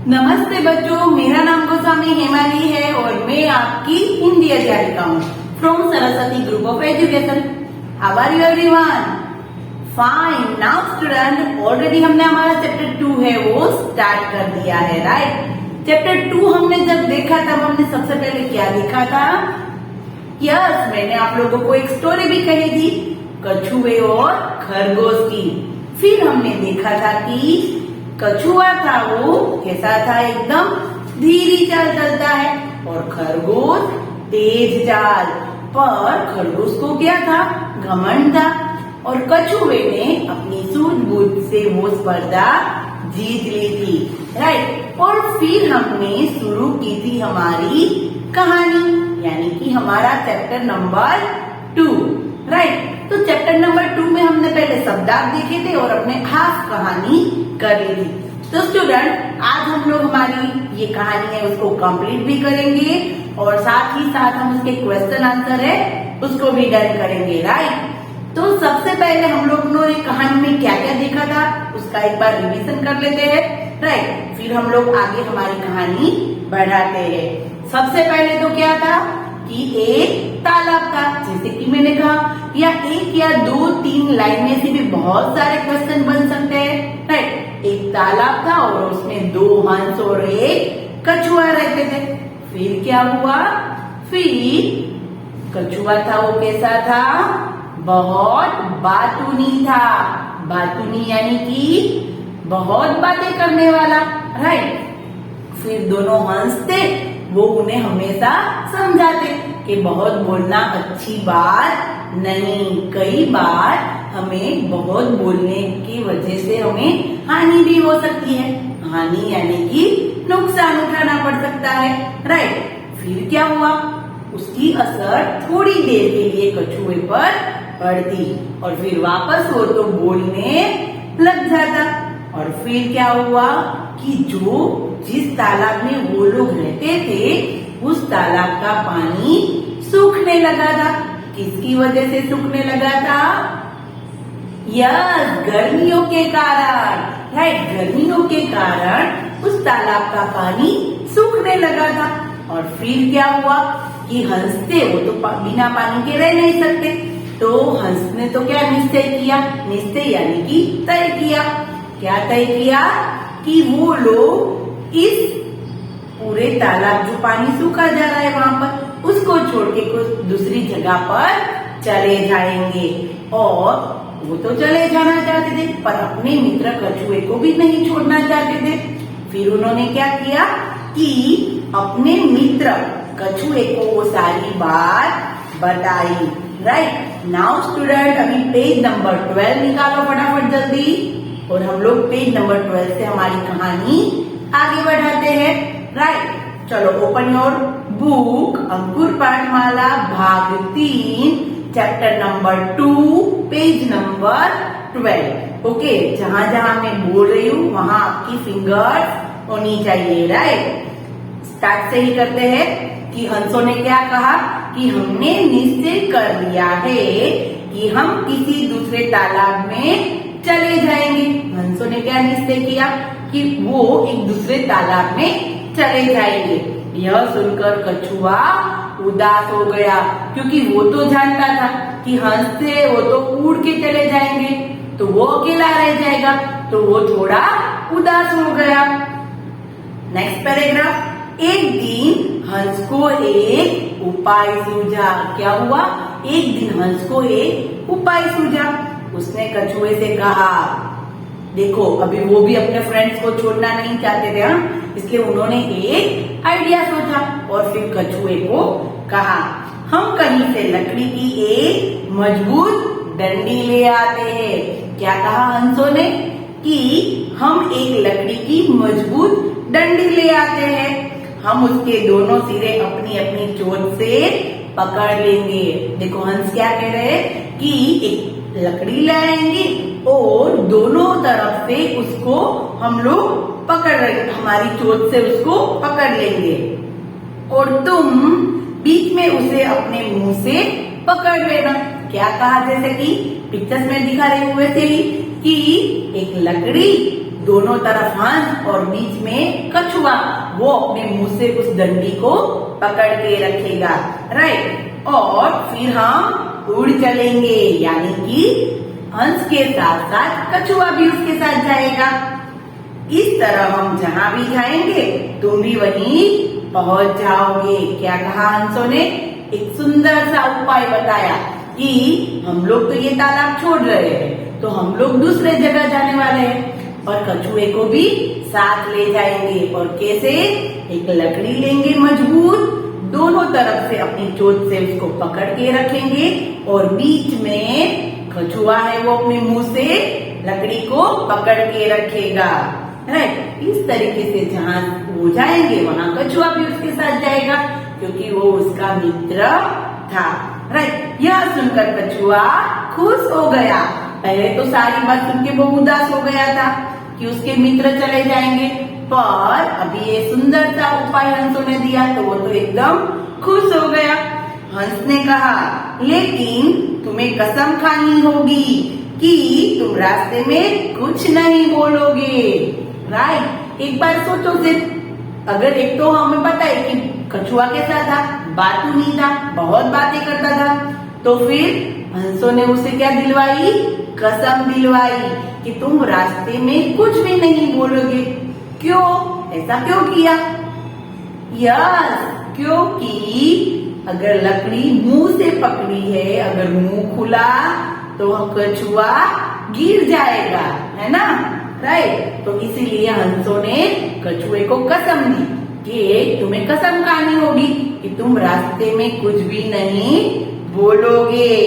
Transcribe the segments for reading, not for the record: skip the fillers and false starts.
नमस्ते बच्चों, मेरा नाम गोस्वामी हेमाली है और मैं आपकी हिंदी अध्यापिका हूँ from Saraswati group of education. How are you everyone? Fine. Now student, already हमने हमारा चैप्टर 2 है वो स्टार्ट कर दिया है, राइट। चैप्टर 2 हमने जब देखा तब हमने सबसे पहले क्या देखा था? यस, मैंने आप लोगों को एक स्टोरी भी कही थी, कछुए और खरगोश की। फिर हमने देखा था कि कछुआ था वो कैसा था, एकदम धीरी चाल चलता है और खरगोश तेज चाल। पर खरगोश को क्या था? घमंड था और कछुए ने अपनी सूझबूझ से वो स्पर्धा जीत ली थी, राइट। और फिर हमने शुरू की थी हमारी कहानी, यानी कि हमारा चैप्टर नंबर 2, राइट। तो चैप्टर नंबर 2 में हमने पहले शब्दार्थ देखे थे और अपने हाफ कहानी कर ली थी। तो स्टूडेंट, आज हम लोग हमारी ये कहानी है उसको कंप्लीट भी करेंगे और साथ ही साथ हम उसके क्वेश्चन आंसर है उसको भी डन करेंगे, राइट। तो सबसे पहले हम लोगों ने कहानी में क्या क्या देखा था उसका एक बार रिवीजन कर लेते हैं, राइट। फिर हम लोग आगे हमारी कहानी बढ़ाते हैं। सबसे पहले तो क्या था कि एक तालाब था, जैसे कि मैंने कहा, या एक या 2-3 लाइन में से भी बहुत सारे क्वेश्चन बन सकते हैं, राइट। एक तालाब था और उसमें 2 हंस और एक कछुआ रहते थे। फिर क्या हुआ? फिर कछुआ था वो कैसा था? बहुत बातूनी था। बातूनी यानी कि बहुत बातें करने वाला, राइट। फिर दोनों हंस थे, वो उन्हें हमेशा समझाते कि बहुत बोलना अच्छी बात नहीं, कई बार हमें बहुत बोलने की वजह से हमें हानि भी हो सकती है। हानि यानी कि नुकसान उठाना पड़ सकता है, राइट। फिर क्या हुआ? उसकी असर थोड़ी देर के लिए कछुए पर पड़ती और फिर वापस वो तो बोलने लग जाता। और फिर क्या हुआ कि जिस तालाब में वो लोग रहते थे उस तालाब का पानी सूखने लगा था। किसकी वजह से सूखने लगा था? यस, गर्मियों के कारण, राइट। गर्मियों के कारण उस तालाब का पानी सूखने लगा था। और फिर क्या हुआ कि हंस थे वो तो बिना पानी के रह नहीं सकते, तो हंस ने तो क्या निश्चय किया? निश्चय यानी कि तय किया। क्या तय किया? कि वो लोग इस पूरे तालाब जो पानी सूखा जा रहा है वहां पर उसको छोड़ के कुछ दूसरी जगह पर चले जाएंगे। और वो तो चले जाना चाहते थे पर अपने मित्र कछुए को भी नहीं छोड़ना चाहते थे। फिर उन्होंने क्या किया कि अपने मित्र कछुए को वो सारी बात बताई, राइट। नाउ स्टूडेंट, अभी पेज नंबर 12 निकालो फटाफट जल्दी और हम लोग पेज नंबर 12 से हमारी कहानी आगे बढ़ाते हैं, राइट। चलो, ओपन योर बुक, अंकुर पाठमाला भाग 3, chapter number 2, page number 12। Okay, जहां जहां मैं बोल रही हूँ वहां आपकी फिंगर्स होनी चाहिए, राइट। स्टार्ट से ही करते हैं कि हंसों ने क्या कहा कि हमने निश्चय कर लिया है कि हम किसी दूसरे तालाब में चले जाएंगे। हंसों ने क्या निश्चय किया कि वो एक दूसरे तालाब में चले जाएंगे। यह सुनकर कछुआ उदास हो गया, क्योंकि वो तो जानता था कि हंस से वो तो उड़ के चले जाएंगे तो वो अकेला रह जाएगा, तो वो थोड़ा उदास हो गया। Next paragraph. एक दिन हंस को एक उपाय सूझा। क्या हुआ? एक दिन हंस को एक उपाय सूझा। उसने कछुए से कहा, देखो अभी वो भी अपने फ्रेंड्स को छोड़ना नहीं चाहते थे, इसलिए उन्होंने एक आइडिया सोचा और फिर कछुए को कहा, हम कहीं से लकड़ी की एक मजबूत डंडी ले आते हैं। क्या कहा हंसों ने? कि हम एक लकड़ी की मजबूत डंडी ले आते हैं, हम उसके दोनों सिरे अपनी अपनी चोंच से पकड़ लेंगे। देखो हंस क्या कह रहे हैं कि एक लकड़ी लाएंगे और दोनों तरफ से उसको हम लोग हमारी चोंच से उसको पकड़ लेंगे और तुम बीच में उसे अपने मुंह से पकड़ लेना। क्या कहा? जैसे कि पिक्चर्स में दिखा रहे हुए थे कि एक लकड़ी दोनों तरफ हंस और बीच में कछुआ, वो अपने मुंह से उस डंडी को पकड़ के रखेगा। राइट, और फिर हम उड़ चलेंगे, यानी कि हंस के साथ साथ कछुआ भी उसके साथ जाएगा। इस तरह हम जहाँ भी जाएंगे तुम भी वहीं पहुंच जाओगे। क्या कहा हंसों ने? एक सुंदर सा उपाय बताया कि हम लोग तो ये तालाब छोड़ रहे हैं, तो हम लोग दूसरे जगह जाने वाले हैं और कछुए को भी साथ ले जाएंगे। और कैसे? एक लकड़ी लेंगे मजबूत, दोनों तरफ से अपनी चोंच से उसको पकड़ के रखेंगे और बीच में कछुआ है वो अपने मुंह से लकड़ी को पकड़ के रखेगा। राइट, इस तरीके से जहाँ वो जाएंगे वहाँ कछुआ भी उसके साथ जाएगा, क्योंकि वो उसका मित्र था। राइट, यह सुनकर कछुआ खुश हो गया। पहले तो सारी बात सुन के वो उदास हो गया था कि उसके मित्र चले जाएंगे, पर अभी ये सुंदर सा उपाय हंसों ने दिया तो वो तो एकदम खुश हो गया। हंस ने कहा, लेकिन तुम्हें कसम खानी होगी कि तुम रास्ते में कुछ नहीं बोलोगे। राइट, एक बार सोचो सिर्फ, अगर एक तो हमें पता है कि कछुआ कैसा था, बातू नहीं था, बहुत बातें करता था, तो फिर हंसों ने उसे क्या दिलवाई? कसम दिलवाई कि तुम रास्ते में कुछ भी नहीं बोलोगे। क्यों? ऐसा क्यों किया? यस, क्योंकि अगर लकड़ी मुंह से पकड़ी है, अगर मुंह खुला तो कछुआ गिर जाएगा, है ना? राइट, तो इसीलिए हंसों ने कछुए को कसम दी कि तुम्हें कसम खानी होगी कि तुम रास्ते में कुछ भी नहीं बोलोगे।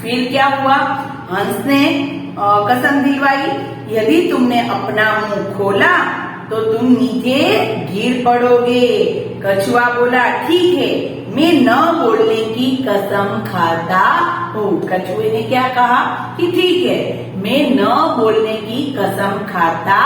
फिर क्या हुआ? हंस ने कसम दिलवाई, यदि तुमने अपना मुंह खोला तो तुम नीचे गिर पड़ोगे। कछुआ बोला, ठीक है, मैं न बोलने की कसम खाता हूँ। कछुए ने क्या कहा कि ठीक है, मैं न बोलने की कसम खाता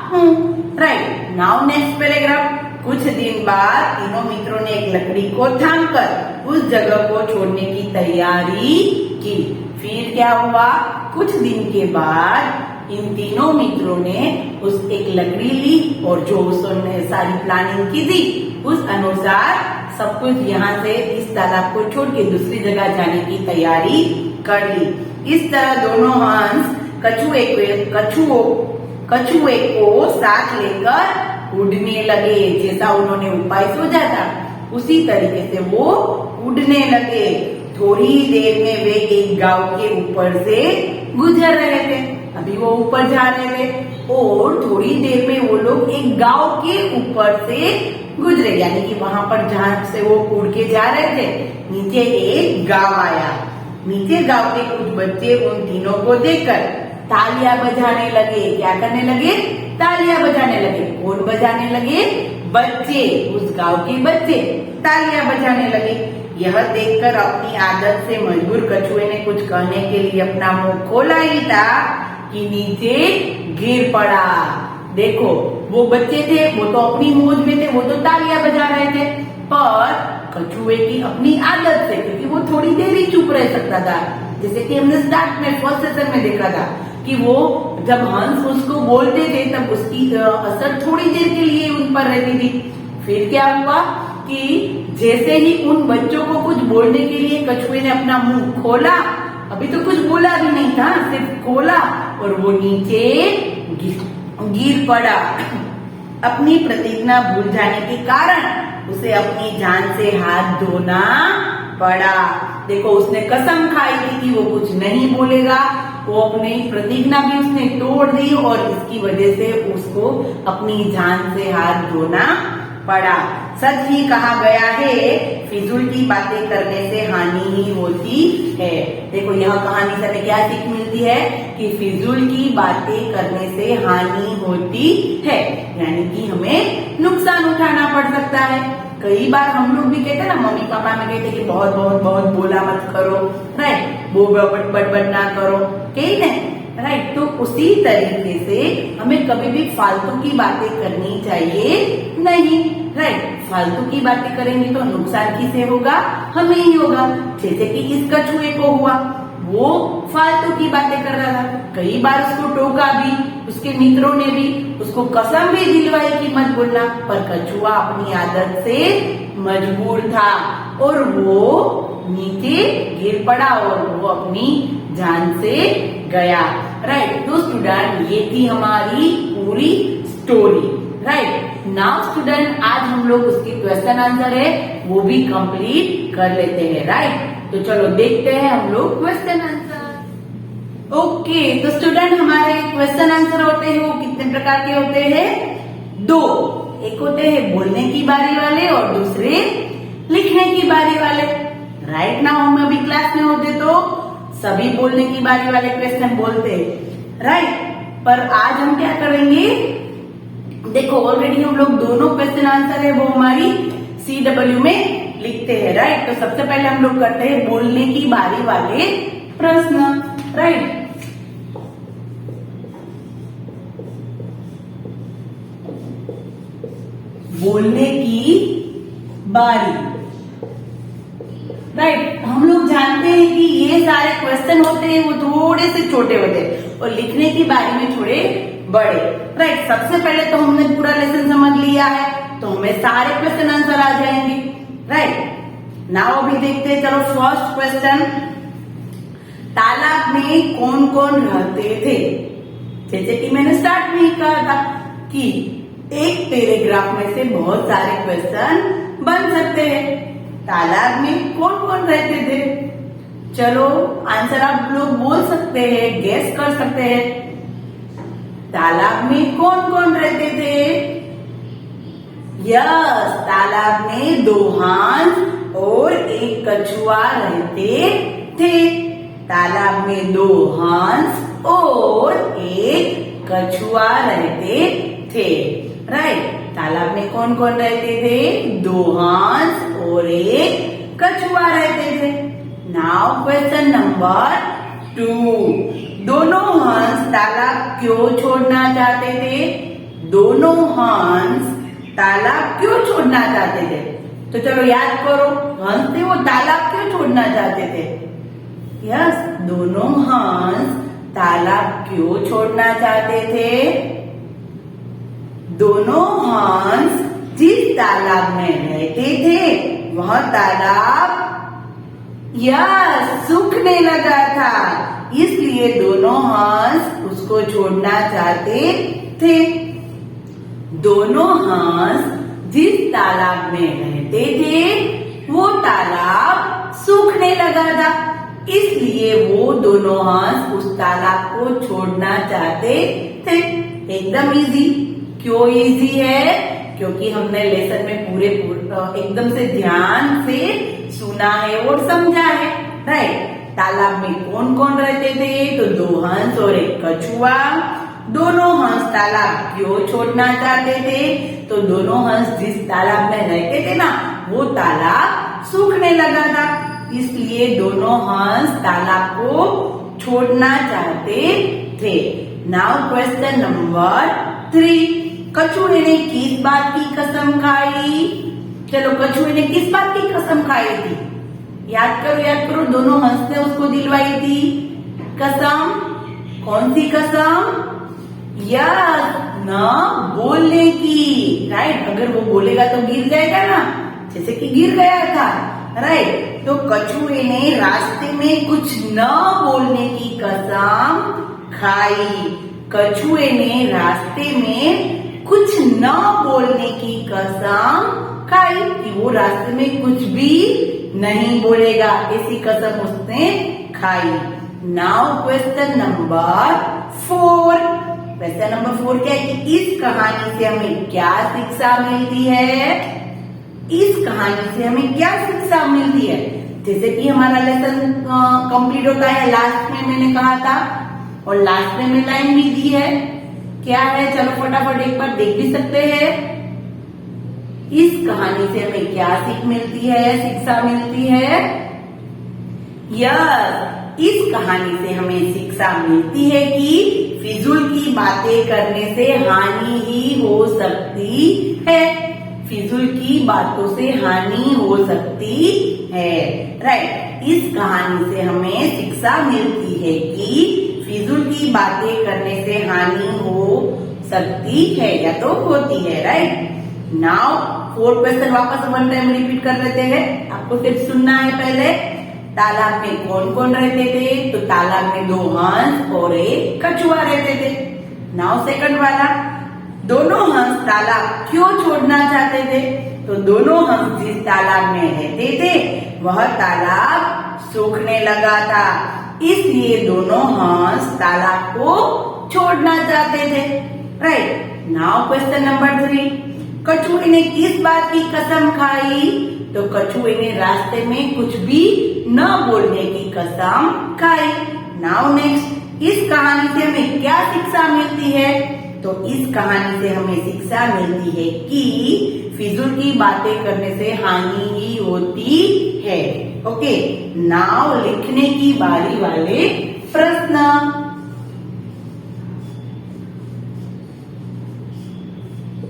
हूँ। Right, now next paragraph. कुछ दिन बाद तीनों मित्रों ने एक लकड़ी को थामकर उस जगह को छोड़ने की तैयारी की। फिर क्या हुआ? कुछ दिन के बाद इन तीनों मित्रों ने उस एक लकड़ी ली और जो उसने सारी प्लानिंग की थी उस अनुसार सब कुछ यहाँ से इस तालाब को छोड़ के दूसरी जगह जाने की तैयारी कर ली। इस तरह दोनों हंस कछुए को साथ लेकर उड़ने लगे। जैसा उन्होंने उपाय सोचा था उसी तरीके से वो उड़ने लगे। थोड़ी ही देर में वे एक गांव के ऊपर से गुजर रहे थे। अभी वो ऊपर जा रहे थे और थोड़ी देर में वो लोग एक गांव के ऊपर से गुजरे, यानी कि वहां पर जहाँ से वो उड़ के जा रहे थे नीचे एक गांव आया। नीचे गांव के कुछ बच्चे उन तीनों को देखकर तालियां बजाने लगे। क्या करने लगे? तालियां बजाने लगे। कौन बजाने लगे? बच्चे, उस गांव के बच्चे तालियां बजाने लगे। यह देखकर अपनी आदत से मजबूर कछुए ने कुछ कहने के लिए अपना मुंह खोला ही था कि नीचे गिर पड़ा। देखो, वो बच्चे थे, वो तो अपनी मौज में थे, वो तो तालियां बजा रहे थे, पर कछुए की अपनी आदत से, क्योंकि वो थोड़ी देर ही चुप रह सकता था, जैसे कि हमने स्टार्ट में फर्स्ट सेशन में देखा था कि वो जब हंस उसको बोलते थे तब उसकी असर थोड़ी देर के लिए उन पर रहती थी। फिर क्या हुआ कि जैसे ही उन बच्चों को कुछ बोलने के लिए कछुए ने अपना मुंह खोला, अभी तो कुछ बोला भी नहीं था, सिर्फ खोला और वो नीचे गिर पड़ा। अपनी प्रतिज्ञा भूल जाने के कारण उसे अपनी जान से हाथ धोना पड़ा। देखो, उसने कसम खाई थी कि वो कुछ नहीं बोलेगा, वो अपनी प्रतिज्ञा भी उसने तोड़ दी और इसकी वजह से उसको अपनी जान से हाथ धोना पड़ा। सच ही कहा गया है, फिजूल की बातें करने से हानि ही होती है। देखो, यह कहानी से हमें क्या सीख मिलती है कि फिजूल की बातें करने से हानि होती है, यानी कि हमें नुकसान उठाना पड़ सकता है। कई बार हम लोग भी कहते हैं ना, मम्मी पापा में कहते कि बहुत बहुत बहुत बोला मत करो, राइट, वो बट ना करो, कही नहीं, राइट। तो उसी तरीके से हमें कभी भी फालतू की बातें करनी चाहिए नहीं, राइट। फालतू की बातें करेंगे तो नुकसान किसे होगा? हमें ही होगा। जैसे कि इस कछुए को हुआ, वो फालतू की बातें कर रहा था। कई बार उसको टोका भी, उसके मित्रों ने भी उसको कसम भी दिलवाई कि मत बोलना, पर कछुआ अपनी आदत से मजबूर था और वो नीचे गिर पड़ा और वो अपनी जान से गया। राइट, तो स्टूडेंट ये थी हमारी पूरी स्टोरी। राइट, नाउ स्टूडेंट आज हम लोग उसकी क्वेश्चन आंसर है वो भी कंप्लीट कर लेते हैं। राइट, तो चलो देखते हैं हम लोग क्वेश्चन आंसर। ओके, तो स्टूडेंट हमारे क्वेश्चन आंसर होते हैं वो कितने प्रकार के होते हैं? दो। एक होते हैं बोलने की बारी वाले और दूसरे लिखने की बारी वाले। राइट नाउ हम अभी क्लास में होते तो सभी बोलने की बारी वाले क्वेश्चन बोलते। राइट, पर आज हम क्या करेंगे? देखो ऑलरेडी हम लोग दोनों क्वेश्चन आंसर है वो हमारी CW में लिखते हैं। राइट, तो सबसे पहले हम लोग करते हैं बोलने की बारी वाले प्रश्न। राइट, बोलने की बारी। राइट, हम लोग जानते हैं कि ये सारे क्वेश्चन होते हैं वो थोड़े से छोटे होते हैं और लिखने की बारी में थोड़े बड़े। राइट, सबसे पहले तो हमने पूरा लेसन समझ लिया है तो हमें सारे क्वेश्चन आंसर आ जाएंगे। राइट, नाउ अभी देखते हैं। चलो फर्स्ट क्वेश्चन, तालाब में कौन कौन रहते थे? जैसे कि मैंने स्टार्ट में ही कहा था कि एक पैराग्राफ में से बहुत सारे क्वेश्चन बन सकते हैं। तालाब में कौन कौन रहते थे? चलो आंसर आप लोग बोल सकते हैं, गेस कर सकते हैं। तालाब में कौन कौन रहते थे? यस, तालाब में 2 हंस और एक कछुआ रहते थे। तालाब में 2 हंस और एक कछुआ रहते थे। राइट, तालाब में कौन कौन रहते थे? 2 हंस और एक कछुआ रहते थे। नाउ क्वेश्चन नंबर 2, दोनों हंस तालाब क्यों छोड़ना चाहते थे? दोनों हंस तालाब क्यों छोड़ना चाहते थे? तो चलो याद करो, हंस थे वो तालाब क्यों छोड़ना चाहते थे? यस, दोनों हंस तालाब क्यों छोड़ना चाहते थे? दोनों हंस जिस तालाब में रहते थे वह तालाब सूखने लगा था, इसलिए दोनों हंस उसको छोड़ना चाहते थे। दोनों हंस जिस तालाब में रहते थे वो तालाब सूखने लगा था, इसलिए वो दोनों हंस उस तालाब को छोड़ना चाहते थे। एकदम इजी। क्यों इजी है? क्योंकि हमने लेसन में पूरे एकदम से ध्यान से सुना है और समझा है। राइट, तालाब में कौन कौन रहते थे? तो 2 हंस और एक कछुआ। दोनों हंस तालाब क्यों छोड़ना चाहते थे? तो दोनों हंस जिस तालाब में रहते थे ना वो तालाब सूखने लगा था, इसलिए दोनों हंस तालाब को छोड़ना चाहते थे। नाउ क्वेश्चन नंबर 3, कछुए ने किस बात की कसम खाई? चलो कछुए ने किस बात की कसम खाई थी? याद करो, दोनों हंस ने उसको दिलवाई थी कसम। कौन सी कसम? यस, न बोलने की। राइट, अगर वो बोलेगा तो गिर जाएगा ना, जैसे कि गिर गया था। राइट, तो कछुए ने रास्ते में कुछ न बोलने की कसम खाई। कछुए ने रास्ते में कुछ न बोलने की कसम खाई कि वो रास्ते में कुछ भी नहीं बोलेगा, ऐसी कसम उसने खाई। Now question number 4। Question number 4 क्या है कि इस कहानी से हमें क्या शिक्षा मिलती है? इस कहानी से हमें क्या शिक्षा मिलती है? जैसे कि हमारा लेसन कंप्लीट होता है, लास्ट में मैंने कहा था और लास्ट में मैंने लाइन भी दी है। क्या है? चलो फटाफट एक बार देख भी सकते हैं। इस कहानी से हमें क्या सीख मिलती है, शिक्षा मिलती है? यस, इस कहानी से हमें शिक्षा मिलती है कि फिजूल की बातें करने से हानि ही हो सकती है। फिजूल की बातों से हानि हो सकती है। राइट, इस कहानी से हमें शिक्षा मिलती है कि फिजूल की बातें करने से हानि हो सकती है या तो होती है। राइट, नाउ 4 क्वेश्चन वापस 1 टाइम रिपीट कर लेते हैं। आपको सिर्फ सुनना है। पहले, तालाब में कौन कौन रहते थे? तो तालाब में 2 हंस और 1 कछुआ रहते थे। नाउ सेकंड वाला, दोनों हंस तालाब क्यों छोड़ना चाहते थे? तो दोनों हंस जिस तालाब में रहते थे वह तालाब सूखने लगा था, इसलिए दोनों हंस तालाब को छोड़ना चाहते थे। राइट, नाउ क्वेश्चन नंबर 3, कछुए ने किस बात की कसम खाई? तो कछुए ने रास्ते में कुछ भी न बोलने की कसम खाई। नाउ नेक्स्ट, इस कहानी से हमें क्या शिक्षा मिलती है? तो इस कहानी से हमें शिक्षा मिलती है कि फिजूल की बातें करने से हानि ही होती है। ओके, नाउ लिखने की बारी वाले प्रश्न।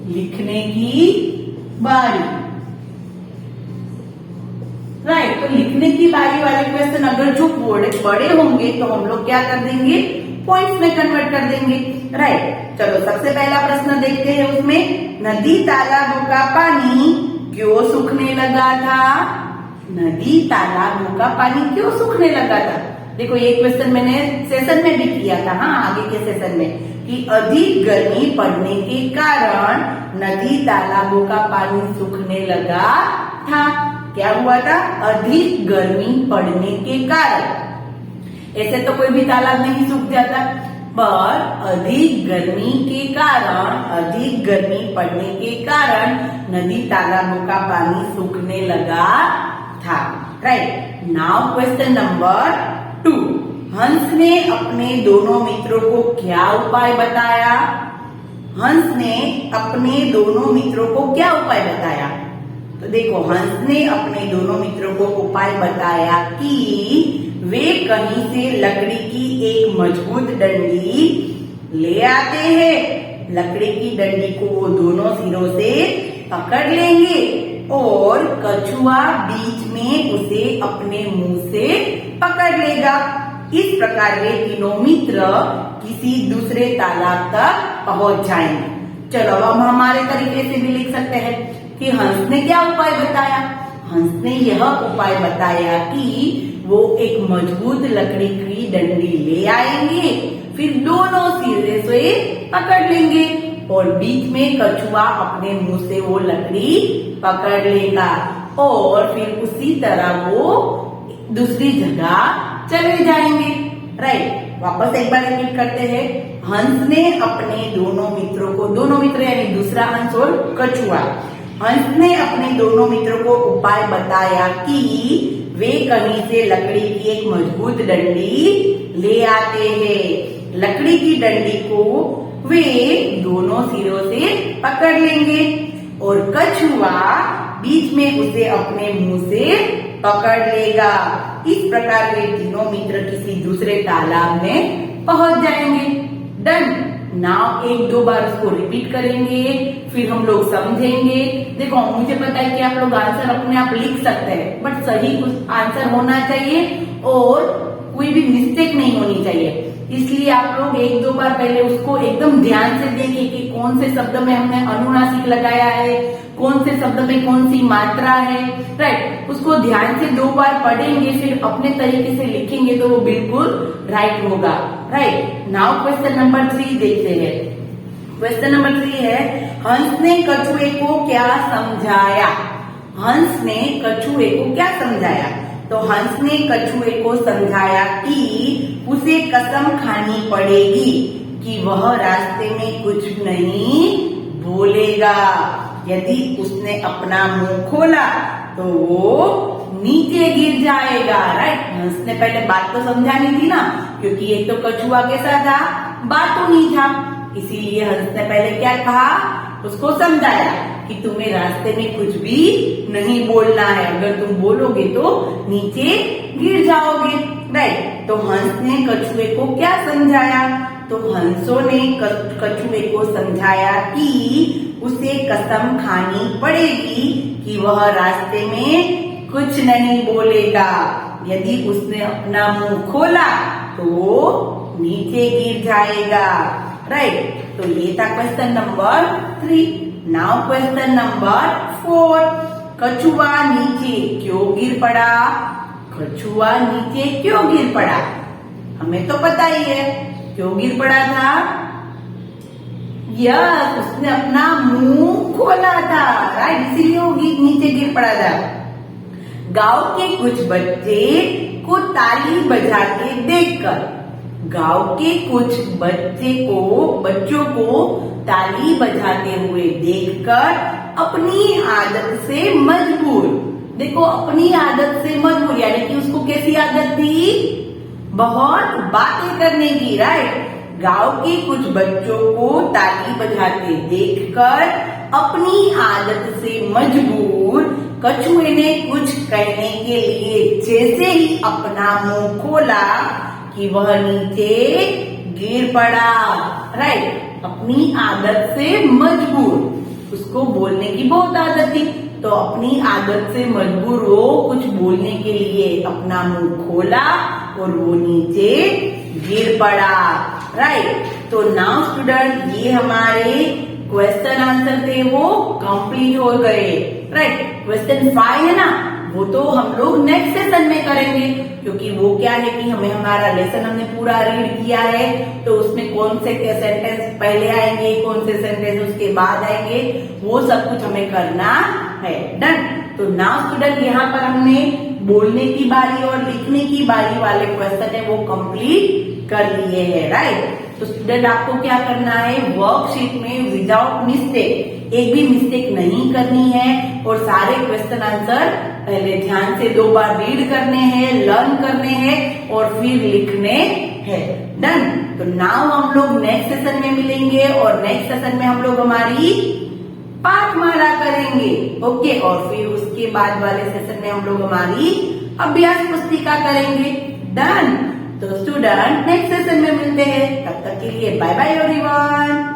लिखने की बारी। राइट, तो लिखने की बारी वाले क्वेश्चन अगर जो बड़े होंगे तो हम लोग क्या कर देंगे? पॉइंट्स में कन्वर्ट कर देंगे। राइट, चलो सबसे पहला प्रश्न देखते हैं। उसमें नदी तालाबों का पानी क्यों सूखने लगा था? नदी तालाबों का पानी क्यों सूखने लगा था? देखो, ये क्वेश्चन मैंने सेशन में भी किया था, हाँ, आगे के सेशन में, कि अधिक गर्मी पड़ने के कारण नदी तालाबों का पानी सूखने लगा था। क्या हुआ था? अधिक गर्मी पड़ने के कारण। ऐसे तो कोई भी तालाब नहीं सूख जाता, पर अधिक गर्मी के कारण, अधिक गर्मी पड़ने के कारण नदी तालाबों का पानी सूखने लगा था। राइट, नाउ क्वेश्चन नंबर 2, हंस ने अपने दोनों मित्रों को क्या उपाय बताया? हंस ने अपने दोनों मित्रों को क्या उपाय बताया? तो देखो, हंस ने अपने दोनों मित्रों को उपाय बताया कि वे कहीं से लकड़ी की एक मजबूत डंडी ले आते हैं। लकड़ी की डंडी को वो दोनों सिरों से पकड़ लेंगे और कछुआ बीच में उसे अपने मुंह से पकड़ लेगा। इस प्रकार वे तीनों मित्र किसी दूसरे तालाब तक पहुंच जाएंगे। चलो, अब हम हमारे तरीके से भी लिख सकते हैं कि हंस ने क्या उपाय बताया? हंस ने यह उपाय बताया कि वो एक मजबूत लकड़ी की डंडी ले आएंगे, फिर दोनों सिरे से पकड़ लेंगे और बीच में कछुआ अपने मुंह से वो लकड़ी पकड़ लेगा और फिर उसी तरह वो दूसरी जगह चले जाएंगे। राइट, वापस एक बार रिपीट करते हैं। हंस ने अपने दोनों मित्रों को, दोनों मित्र यानी दूसरा हंस और कछुआ, हंस ने अपने दोनों मित्रों को उपाय बताया कि वे कहीं से लकड़ी की एक मजबूत डंडी ले आते हैं। लकड़ी की डंडी को वे दोनों सिरों से पकड़ लेंगे और कछुआ बीच में उसे अपने मुंह से पकड़ लेगा। इस प्रकार वे तीनों मित्र किसी दूसरे तालाब में पहुंच जाएंगे। डन। नाउ 1-2 बार उसको रिपीट करेंगे, फिर हम लोग समझेंगे। देखो, मुझे पता है कि आप लोग आंसर अपने आप लिख सकते हैं, बट सही आंसर होना चाहिए और कोई भी मिस्टेक नहीं होनी चाहिए। इसलिए आप लोग 1-2 बार पहले उसको एकदम ध्यान से देखें कि कौन से शब्द में हमने अनुनासिक लगाया है, कौन से शब्द में कौन सी मात्रा है। राइट, उसको ध्यान से 2 बार पढ़ेंगे, फिर अपने तरीके से लिखेंगे तो वो बिल्कुल राइट होगा। राइट, नाउ क्वेश्चन नंबर 3 देखते हैं। क्वेश्चन नंबर 3 है, हंस ने कछुए को क्या समझाया? हंस ने कछुए को क्या समझाया? तो हंस ने कछुए को समझाया कि उसे कसम खानी पड़ेगी कि वह रास्ते में कुछ नहीं बोलेगा। यदि उसने अपना मुंह खोला तो वो नीचे गिर जाएगा। राइट, हंस ने पहले बात तो समझानी थी ना, क्योंकि एक तो कछुआ कैसा था, बातों नहीं था, इसीलिए हंस ने पहले क्या कहा, उसको समझाया कि तुम्हें रास्ते में कुछ भी नहीं बोलना है, अगर तुम बोलोगे तो नीचे गिर जाओगे। राइट, तो हंस ने कछुए को क्या समझाया? तो हंसों ने कछुए को समझाया कि उसे कसम खानी पड़ेगी कि वह रास्ते में कुछ नहीं बोलेगा। यदि उसने अपना मुंह खोला तो नीचे गिर जाएगा। राइट, तो ये था question number 3। Now question number 4। कछुआ नीचे क्यों गिर पड़ा? कछुआ नीचे क्यों गिर पड़ा? हमें तो पता ही है क्यों गिर पड़ा था। यस, उसने अपना मुंह खोला था। राइट, इसीलिए वो नीचे गिर पड़ा था। गांव के कुछ बच्चे को ताली बजाते देखकर, गांव के कुछ बच्चों को ताली बजाते हुए देखकर अपनी आदत से मजबूर, देखो अपनी आदत से मजबूर यानी कि उसको कैसी आदत थी? बहुत बातें करने की। राइट, गांव के कुछ बच्चों को ताली बजाते देखकर अपनी आदत से मजबूर कछुए ने कुछ कहने के लिए जैसे ही अपना मुंह खोला कि वह नीचे गिर पड़ा। राइट, अपनी आदत से मजबूर, उसको बोलने की बहुत आदत थी, तो अपनी आदत से मजबूर वो कुछ बोलने के लिए अपना मुंह खोला और वो नीचे गिर पड़ा। राइट, तो नाउ स्टूडेंट ये हमारे क्वेश्चन आंसर थे वो कंप्लीट हो गए। राइट, क्वेश्चन 5 है ना, वो तो हम लोग नेक्स्ट सेशन में करेंगे, क्योंकि वो क्या है कि हमें हमारा लेसन हमने पूरा रीड किया है, तो उसमें कौन से सेंटेंस पहले आएंगे, कौन से सेंटेंस उसके बाद आएंगे, वो सब कुछ हमें करना है। डन। तो नाउ स्टूडेंट यहाँ पर हमने बोलने की बारी और लिखने की बारी वाले क्वेश्चन है वो कंप्लीट कर लिए हैं। राइट, तो स्टूडेंट आपको क्या करना है, वर्कशीट में विदाउट मिस्टेक, एक भी मिस्टेक नहीं करनी है और सारे क्वेश्चन आंसर पहले ध्यान से 2 बार रीड करने हैं, लर्न करने हैं और फिर लिखने हैं। डन। तो नाउ हम लोग नेक्स्ट सेशन में मिलेंगे और नेक्स्ट सेशन में हम लोग हमारी पाठमाला करेंगे। ओके, और फिर उसके बाद वाले सेशन में हम लोग हमारी अभ्यास पुस्तिका करेंगे। डन। तो स्टूडेंट नेक्स्ट सेशन में मिलते हैं, तब तक के लिए बाय बाय एवरीवन।